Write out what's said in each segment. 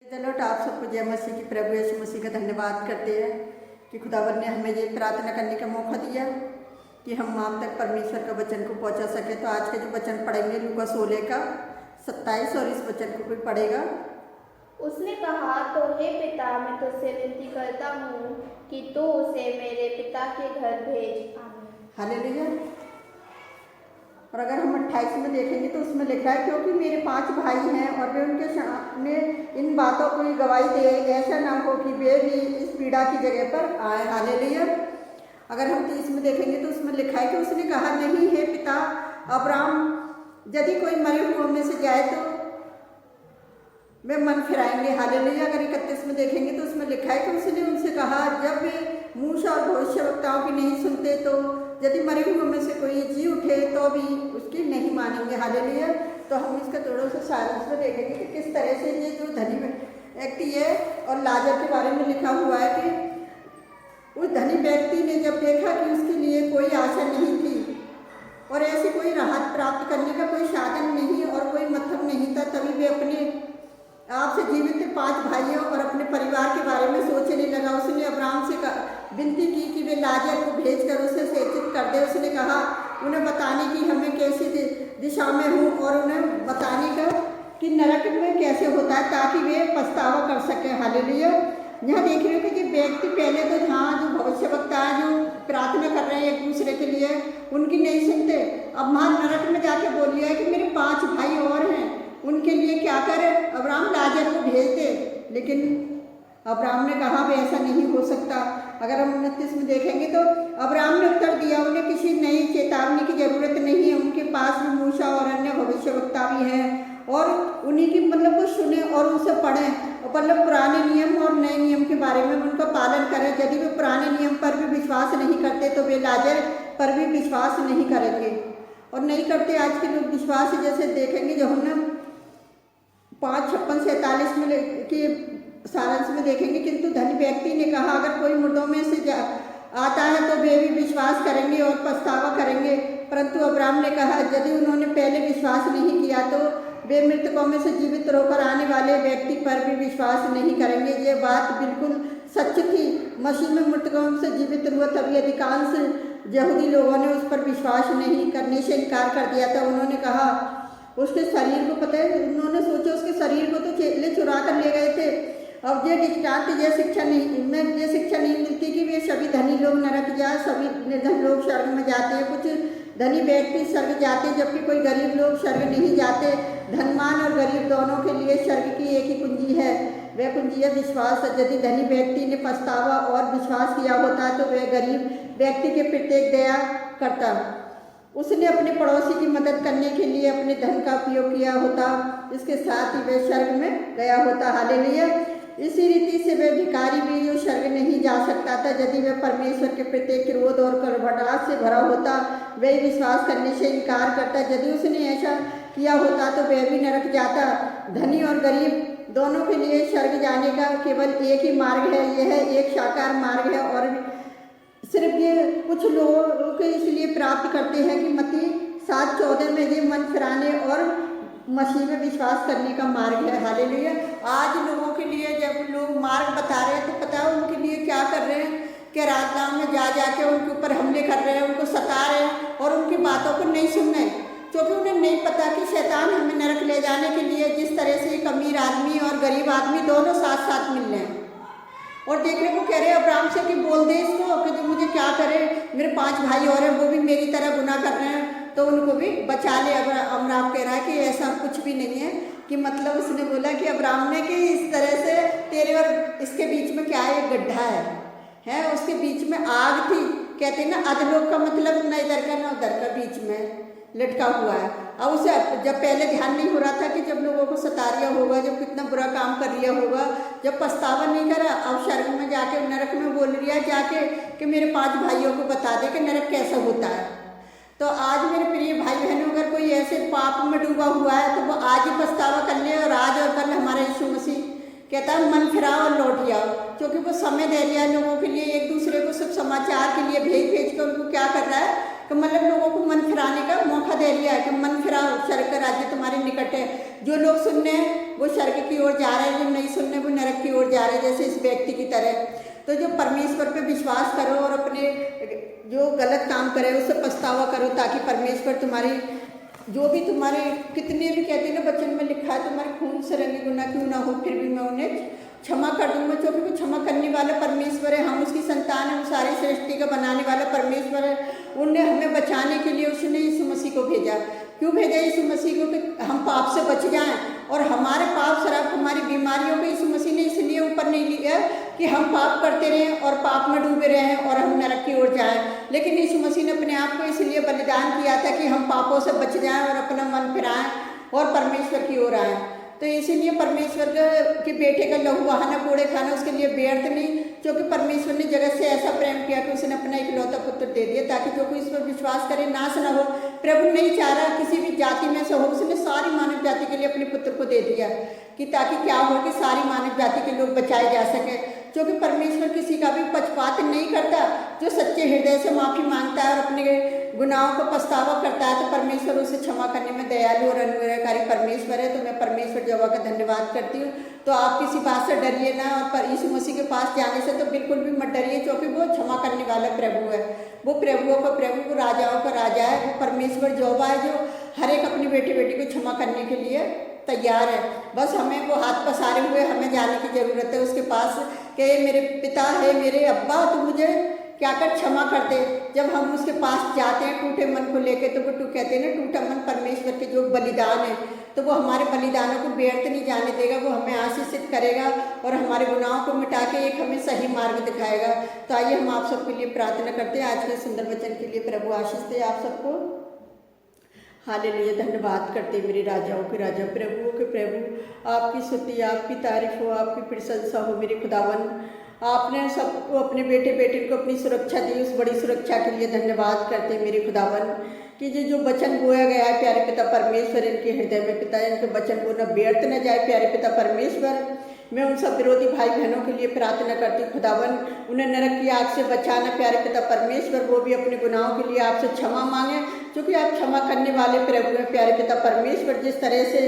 चलो आप सबको जय मसीह की, प्रभु यीशु मसीह का धन्यवाद करते हैं कि खुदावर ने हमें ये प्रार्थना करने का मौका दिया कि हम आप तक परमेश्वर का वचन को पहुंचा सके। तो आज के जो वचन पढ़ेंगे लूका 16 का 27 और इस वचन को कोई पढ़ेगा। उसने कहा, तो हे पिता, मैं तुझसे विनती करता हूँ कि तू उसे मेरे पिता के घर भेज। आमीन। हालेलुया। और अगर हम 28 में देखेंगे तो उसमें लिखा है, क्योंकि मेरे 5 भाई हैं और वे उनके सामने इन बातों को गवाही दे, ऐसा ना हो कि वे भी इस पीड़ा की जगह पर आए। हालेलुया। अगर हम 30 में देखेंगे तो उसमें लिखा है कि उसने कहा, नहीं हे पिता अब्राहम, यदि कोई मरे हुओं में से जाए तो वे मन फिराएंगे। हालेलुया। अगर 31 में देखेंगे तो उसमें लिखा है कि उसने उनसे कहा, जब वे मूसा और भविष्यवक्ताओं की नहीं सुनते तो यदि मरे हुए में से कोई जी उठे तो भी उसकी नहीं मानेंगे। हालेलुया। तो हम इसका थोड़ा सा सारांश में देखेंगे कि किस तरह से ये जो धनी व्यक्ति है और लाजर के बारे में लिखा हुआ है कि उस धनी व्यक्ति ने जब देखा कि उसके लिए कोई आशा नहीं थी और ऐसी कोई राहत प्राप्त करने का कोई साधन नहीं और कोई मतलब नहीं था, तभी वे अपने आप से जीवित 5 भाइयों और अपने परिवार के बारे में सोचने लगा। उसने अब्राहम से विनती की कि वे लाजर को भेजकर उसे सेचित कर दे। उसने कहा उन्हें बताने की हमें कैसी दिशा में हूँ और उन्हें बताने का कि नरक में कैसे होता है, ताकि वे पछतावा कर सकें। हालेलुया। यहाँ देख रहे हो कि व्यक्ति पहले तो हाँ जो भविष्यवक्ता है जो प्रार्थना कर रहे हैं एक दूसरे के लिए, उनकी नहीं सुनते। अब वहाँ नरक में जाके बोल लिया है कि मेरे 5 भाई और हैं, उनके लिए क्या करे, अब्राहम लाजर को भेज दे। लेकिन अब्राहम ने कहा वे ऐसा नहीं हो सकता। अगर हम 29 में देखेंगे तो अब्राहम ने उत्तर दिया, उन्हें किसी नई चेतावनी की जरूरत नहीं है, उनके पास भी मूसा और अन्य भविष्यवक्ता भी हैं और उन्हीं की मतलब को सुने और उसे पढ़ें और मतलब पुराने नियम और नए नियम के बारे में उनका पालन करें। यदि वे पुराने नियम पर भी विश्वास नहीं करते तो वे लाजर पर भी विश्वास नहीं करेंगे और नहीं करते। आज के लोग विश्वास जैसे देखेंगे जो हमने 5:56-47 में के सारांश में देखेंगे, किंतु धनी व्यक्ति ने कहा, अगर कोई मुर्दों में से आता है तो वे भी विश्वास करेंगे और पछतावा करेंगे। परंतु अब्राहम ने कहा, यदि उन्होंने पहले विश्वास नहीं किया तो वे मृतकों में से जीवित होकर आने वाले व्यक्ति पर भी विश्वास नहीं करेंगे। ये बात बिल्कुल सच थी। मसीह में मृतकों से जीवित हुआ, तभी अधिकांश यहूदी लोगों ने उस पर विश्वास नहीं करने से इनकार कर दिया था। उन्होंने कहा उसके शरीर को, पता है, उन्होंने सोचा उसके शरीर को तो चेले चुरा कर ले गए थे। अब ये दृष्टांत ये शिक्षा नहीं मिलती कि वे सभी धनी लोग नरक जाए, सभी निर्धन लोग स्वर्ग में जाते हैं। कुछ धनी व्यक्ति स्वर्ग जाते जबकि कोई गरीब लोग स्वर्ग नहीं जाते। धनवान और गरीब दोनों के लिए स्वर्ग की एक ही कुंजी है, वह कुंजी है विश्वास। यदि धनी व्यक्ति ने पछतावा और विश्वास किया होता तो वह गरीब व्यक्ति के प्रत्येक दया करता। उसने अपने पड़ोसी की मदद करने के लिए अपने धन का उपयोग किया होता, इसके साथ ही वह स्वर्ग में गया होता। हालेलुया। इसी रीति से वह भिखारी भी जो स्वर्ग नहीं जा सकता था, यदि वह परमेश्वर के प्रत्येक क्रोध और कड़वाहट से भरा होता, वह विश्वास करने से इनकार करता। यदि उसने ऐसा किया होता तो वह भी नरक जाता। धनी और गरीब दोनों के लिए स्वर्ग जाने का केवल एक ही मार्ग है, यह एक साकार मार्ग है और सिर्फ ये कुछ लोगों को इसलिए प्राप्त करते हैं कि मत्ती 7:14 में ये मन फिराने और मसीह में विश्वास करने का मार्ग है। हालेलुया। आज लोगों के लिए जब लोग मार्ग बता रहे हैं तो पता है उनके लिए क्या कर रहे हैं कि रात गाँव में जा के उनके ऊपर हमले कर रहे हैं, उनको सता रहे हैं और उनकी बातों को नहीं सुन रहे, क्योंकि उन्हें नहीं पता कि शैतान हमें नरक ले जाने के लिए जिस तरह से एक अमीर आदमी और गरीब आदमी दोनों साथ साथ मिल रहे हैं। और देखने को कह रहे अब्राहम से कि बोल दे इसको कि जो मुझे क्या करे, मेरे 5 भाई और हैं वो भी मेरी तरह गुनाह कर रहे हैं तो उनको भी बचा ले। अब्राहम कह रहा है कि ऐसा कुछ भी नहीं है, कि मतलब उसने बोला कि अब्राहम ने कि इस तरह से तेरे और इसके बीच में क्या है, एक गड्ढा है उसके बीच में आग थी। कहते हैं ना अधलोक का मतलब न इधर का न उधर का, बीच में लटका हुआ है। अब उसे जब पहले ध्यान नहीं हो रहा था कि जब लोगों को सता रिया होगा, जब कितना बुरा काम कर रिया होगा, जब पछतावा नहीं करा, अब स्वर्ग में जाके नरक में बोल रिया जाके कि मेरे 5 भाइयों को बता दे कि नरक कैसा होता है। तो आज मेरे प्रिय भाई बहनों, अगर कोई ऐसे पाप में डूबा हुआ है तो वो आज ही पछतावा कर ले और आज और कल हमारा यीशु मसीह कहता है मन फिराओ और लौट आओ, क्योंकि वो समय दे रहा है लोगों के लिए, एक दूसरे को सब समाचार के लिए भेज कर उनको क्या कर रहा है कि मतलब लोगों को मन फिराने का मौका दे रही है कि मन फिराओ, स्वर्ग का राज्य तुम्हारे निकट है। जो लोग सुनने हैं वो स्वर्ग की ओर जा रहे हैं, जो नहीं सुनने वो नरक की ओर जा रहे हैं, जैसे इस व्यक्ति की तरह। तो जो परमेश्वर पे विश्वास करो और अपने जो गलत काम करे उससे पछतावा करो, ताकि परमेश्वर तुम्हारी जो भी तुम्हारे कितने भी कहते हैं ना वचन में लिखा है, तुम्हारे खून से रंगे गुनाह क्यों ना हो फिर भी मैं उन्हें क्षमा कर दूंगा, क्योंकि वो क्षमा करने वाला परमेश्वर है। हम उसकी संतान है, वो सारी सृष्टि का बनाने वाला परमेश्वर है। उनने हमें बचाने के लिए उसने यीशु मसीह को भेजा। क्यों भेजा यीशु मसीह को? कि हम पाप से बच जाएं, और हमारे पाप शराब हमारी बीमारियों को यीशु मसीह ने इसलिए ऊपर नहीं लिया कि हम पाप करते रहें और पाप में डूबे रहें और हम नरक की ओर जाएं, लेकिन यीशु मसीह ने अपने आप को इसलिए बलिदान किया था कि हम पापों से बच जाएं और अपना मन फिराएं और परमेश्वर की ओर आएं। तो इसीलिए परमेश्वर के बेटे का लहू बहाना, कूड़े खाना उसके लिए व्यर्थ नहीं, क्योंकि परमेश्वर ने जगत से ऐसा प्रेम किया कि उसने अपना इकलौता पुत्र दे दिया, ताकि जो कोई इस पर विश्वास करे नाश न हो। प्रभु नहीं चाह रहा किसी भी जाति में से हो, उसने सारी मानव जाति के लिए अपने पुत्र को दे दिया कि ताकि क्या हो कि सारी मानव जाति के लोग बचाए जा सके। क्योंकि परमेश्वर किसी का भी पक्षपात नहीं करता। जो सच्चे हृदय से माफ़ी मांगता है और अपने गुनाहों को पछतावा करता है तो परमेश्वर उसे क्षमा करने में दयालु और अनुग्रहकारी परमेश्वर है। तो मैं परमेश्वर यहोवा का धन्यवाद करती हूँ। तो आप किसी बात से डरिए ना, और यीशु मसीह के पास जाने से तो बिल्कुल भी मत डरिए, क्योंकि वो क्षमा करने वाला प्रभु है। वो प्रभुओं का प्रभु, वो राजाओं का राजा है। वो परमेश्वर यहोवा है जो हर एक अपनी बेटी बेटी को क्षमा करने के लिए तैयार है। बस हमें वो हाथ पसारे हुए हमें जाने की ज़रूरत है उसके पास कि मेरे पिता है, मेरे अब्बा, तो मुझे क्या कर क्षमा कर दे। जब हम उसके पास जाते हैं टूटे मन को लेके, तो वो कहते हैं ना, टूटा मन परमेश्वर के जो बलिदान है, तो वो हमारे बलिदानों को व्यर्थ नहीं जाने देगा। वो हमें आशीषित करेगा और हमारे गुनाहों को मिटा के एक हमें सही मार्ग दिखाएगा। तो आइए हम आप सबके लिए प्रार्थना करते हैं। आज के सुंदर वचन के लिए प्रभु आशीष दे आप सबको। हालेलुया। धन्यवाद करते मेरे राजाओं के राजा, प्रभुओं के प्रभु, आपकी स्तुति, आपकी तारीफ हो, आपकी प्रशंसा हो मेरे खुदावन। आपने सबको अपने बेटे बेटी को अपनी सुरक्षा दी, उस बड़ी सुरक्षा के लिए धन्यवाद करते मेरे खुदावन कि जो वचन बोया गया है प्यारे पिता परमेश्वर, इनके हृदय में पिता इनके वचन को न व्यर्थ न जाए प्यारे पिता परमेश्वर। मैं उन सब विरोधी भाई बहनों के लिए प्रार्थना करती हूँ खुदावन, उन्हें नरक की आग से बचाना प्यारे पिता परमेश्वर। वो भी अपने गुनाहों के लिए आपसे क्षमा मांगे, क्योंकि आप क्षमा करने वाले प्रभु हैं प्यारे पिता परमेश्वर। जिस तरह से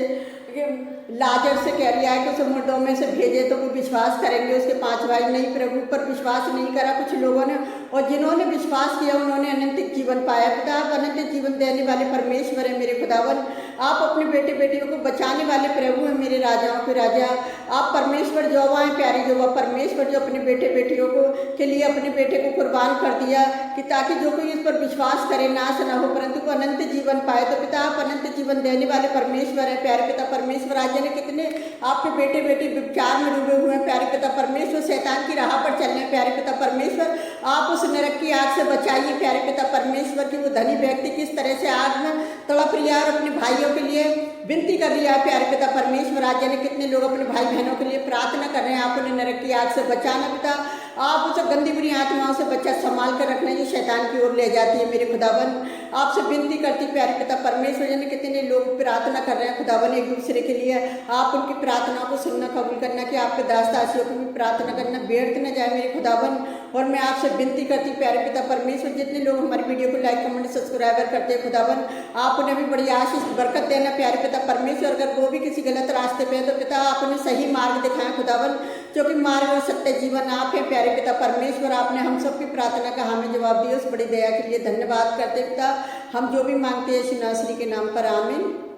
लाजर से कह लिया है कि उसे मुर्दों में से भेजे तो वो विश्वास करेंगे, उसके 5 भाई नहीं, प्रभु पर विश्वास नहीं करा कुछ लोगों ने, और जिन्होंने विश्वास किया उन्होंने अनंत जीवन पाया। पिता आप अनंत जीवन देने वाले परमेश्वर है मेरे खुदावन। आप अपने बेटे बेटियों को बचाने वाले प्रभु हैं मेरे राजाओं के राजा। आप परमेश्वर यहोवा हैं प्यारे यहोवा परमेश्वर, जो अपने बेटे बेटियों को के लिए अपने बेटे को कुर्बान कर दिया कि ताकि जो कोई इस पर विश्वास करे नाश न हो परंतु वो अनंत जीवन पाए। तो पिता आप अनंत जीवन देने वाले परमेश्वर है प्यारे पिता परमेश्वर। आज ने कितने आपके बेटे बेटी विचार में डूबे हुए हैं प्यारे पिता परमेश्वर, शैतान की राह पर चल रहे हैं प्यारे पिता परमेश्वर। आप उस नरक की आग से बचाइए प्यारे पिता परमेश्वर कि वो धनी व्यक्ति किस तरह से आग में तड़प रहा है और अपने भाइयों के लिए विनती कर रही है प्यारे पिता परमेश्वर। आज ने कितने लोग अपने भाई बहनों के लिए प्रार्थना कर रहे हैं, आप उन्हें नरक की आग से बचाना पिता। आप उसे गंदी बुरी आत्माओं से बच्चा संभाल कर रखना जो शैतान की ओर ले जाती है मेरे खुदावन। आपसे विनती करती प्यारे पिता परमेश्वर। यानी कितने लोग प्रार्थना कर रहे हैं खुदावन एक दूसरे के लिए, आप उनकी प्रार्थनाओं को सुनना कबूल करना कि आपके दास दासियों की भी प्रार्थना करना व्यर्थ न जाए मेरे खुदावन। और मैं आपसे विनती करती प्यारे पिता परमेश्वर, जितने लोग हमारी वीडियो को लाइक कमेंट सब्सक्राइबर करते हैं खुदावन, आप उन्हें भी बड़ी आशीष बरकत देना प्यारे पिता परमेश्वर। अगर वो भी किसी गलत रास्ते पे है तो पिता आप उन्हें सही मार्ग दिखाएं खुदावन, क्योंकि मार्ग और सत्य जीवन आप है प्यारे पिता परमेश्वर। आपने हम सबकी प्रार्थना का हमें जवाब दिया, उस बड़ी दया के लिए धन्यवाद करते पिता। हम जो भी मांगते हैं यीशु नासरी के नाम पर, आमीन।